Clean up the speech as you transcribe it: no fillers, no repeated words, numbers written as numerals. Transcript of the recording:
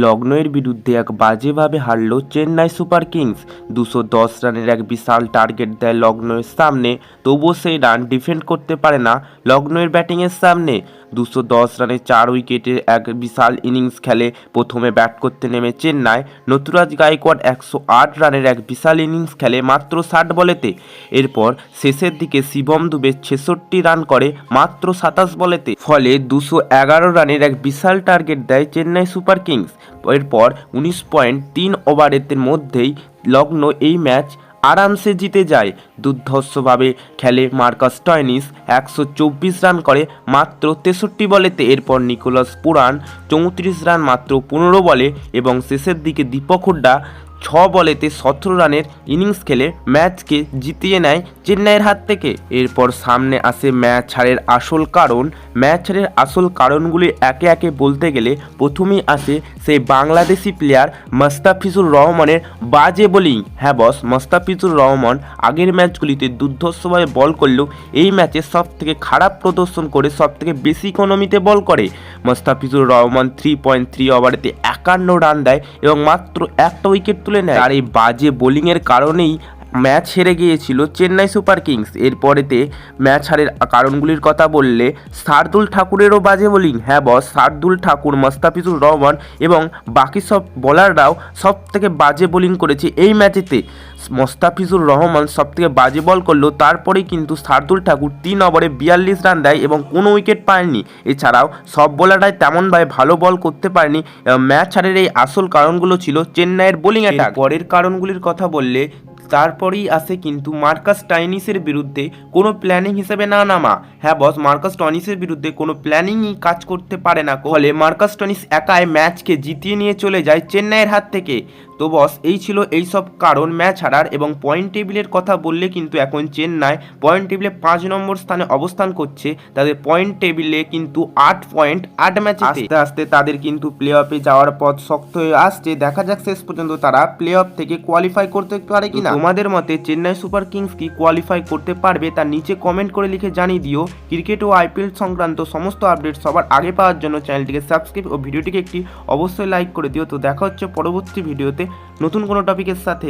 লখনৌয়ের বিরুদ্ধে এক বাজেভাবে হারল চেন্নাই সুপার কিংস। 210 রানের এক বিশাল টার্গেট দেয় লখনৌয়ের সামনে, তবুও সেই রান ডিফেন্ড করতে পারে না লখনৌয়ের ব্যাটিংয়ের সামনে। 210 রানে 4 উইকেটের এক বিশাল ইনিংস খেলে প্রথমে ব্যাট করতে নেমে চেন্নাই। ঋতুরাজ গায়কোয়াড় 108 রানের এক বিশাল ইনিংস খেলে মাত্র 60 বলেতে। এরপর শেষের দিকে শিবম দুবে 66 রান করে মাত্র 27 বলেতে। ফলে 211 রানের এক বিশাল টার্গেট দেয় চেন্নাই সুপার কিংস। এরপর 19.3 ওভারের মধ্যেই লখনৌ এই ম্যাচ আরামসে জিতে যায়। দুর্ধর্ষভাবে খেলে মার্কাস স্টয়নিস 124 রান করে মাত্র 63 বলেতে। এরপর নিকোলাস পুরান 34 রান মাত্র 15 বলে এবং শেষের দিকে দীপক হুড্ডা 6 বলেতে 17 রানের ইনিংস খেলে ম্যাচকে জিতিয়ে নেয় চেন্নাইয়ের হাত থেকে। এরপর সামনে আসে ম্যাচ হারের আসল কারণ। ম্যাচ হারের আসল কারণগুলি একে একে বলতে গেলে প্রথমেই আসে সেই বাংলাদেশি প্লেয়ার মুস্তাফিজুর রহমানের বাজে বোলিং। হ্যাঁ বস, মুস্তাফিজুর রহমান আগের ম্যাচগুলিতে দুর্ধর্ষভাবে বল করলেও এই ম্যাচে সব থেকে খারাপ প্রদর্শন করে সব থেকে বেশি ইকোনমিতে বল করে। মুস্তাফিজুর রহমান 3.3 ওভারেতে 51 রান দেয় এবং মাত্র একটা উইকেট তুলে নেয়। আর এই বাজে বোলিংয়ের কারণেই ম্যাচ হেরে গিয়েছিল চেন্নাই সুপার কিংস। এরপরেতে ম্যাচ হারের কারণগুলির কথা বললে শার্দুল ঠাকুরেরও বাজে বোলিং। হ্যাঁ বস, শার্দুল ঠাকুর, মুস্তাফিজুর রহমান এবং বাকি সব বোলাররাও সব থেকে বাজে বোলিং করেছে এই ম্যাচেতে। মুস্তাফিজুর রহমান সব থেকে বাজে বল করলো, তারপরেই কিন্তু শার্দুল ঠাকুর 3 ওভারে 42 রান দেয় এবং কোনো উইকেট পায়নি। এছাড়াও সব বোলাররাই তেমনভাবে ভালো বল করতে পারেনি। ম্যাচ হারের এই আসল কারণগুলো ছিল চেন্নাইয়ের বোলিং অ্যাটাক। পরের কারণগুলির কথা বললে তারপরেই আসে কিন্তু মার্কাস স্টয়নিসের বিরুদ্ধে কোনো প্ল্যানিং হিসেবে না নামা। হ্যাঁ বস, মার্কাস স্টয়নিসের বিরুদ্ধে কোনো প্ল্যানিংই কাজ করতে পারে না, ফলে মার্কাস স্টয়নিস একাই ম্যাচকে জিতিয়ে নিয়ে চলে যায় চেন্নাইয়ের হাত থেকে। তো বস, এই ছিল এই সব কারণ ম্যাচ হারার। এবং পয়েন্ট টেবিলের কথা বললে কিন্তু এখন চেন্নাই পয়েন্ট টেবিলে 5 নম্বর স্থানে অবস্থান করছে। তাদের পয়েন্ট টেবিলে কিন্তু 8 পয়েন্ট 8 ম্যাচে। আস্তে আস্তে তাদের কিন্তু প্লে অফে যাওয়ার পথ শক্ত হয়ে আসছে। দেখা যাক শেষ পর্যন্ত তারা প্লে অফ থেকে কোয়ালিফাই করতে পারে কিনা। তোমাদের মতে চেন্নাই সুপার কিংস কি কোয়ালিফাই করতে পারবে তা নিচে কমেন্ট করে লিখে জানিয়ে দিও। ক্রিকেট ও আইপিএল সংক্রান্ত সমস্ত আপডেট সবার আগে পাওয়ার জন্য চ্যানেলটিকে সাবস্ক্রাইব ও ভিডিওটিকে একটি অবশ্যই লাইক করে দিও। তো দেখা হচ্ছে পরবর্তী ভিডিওতে নতুন কোনো টপিকের সাথে।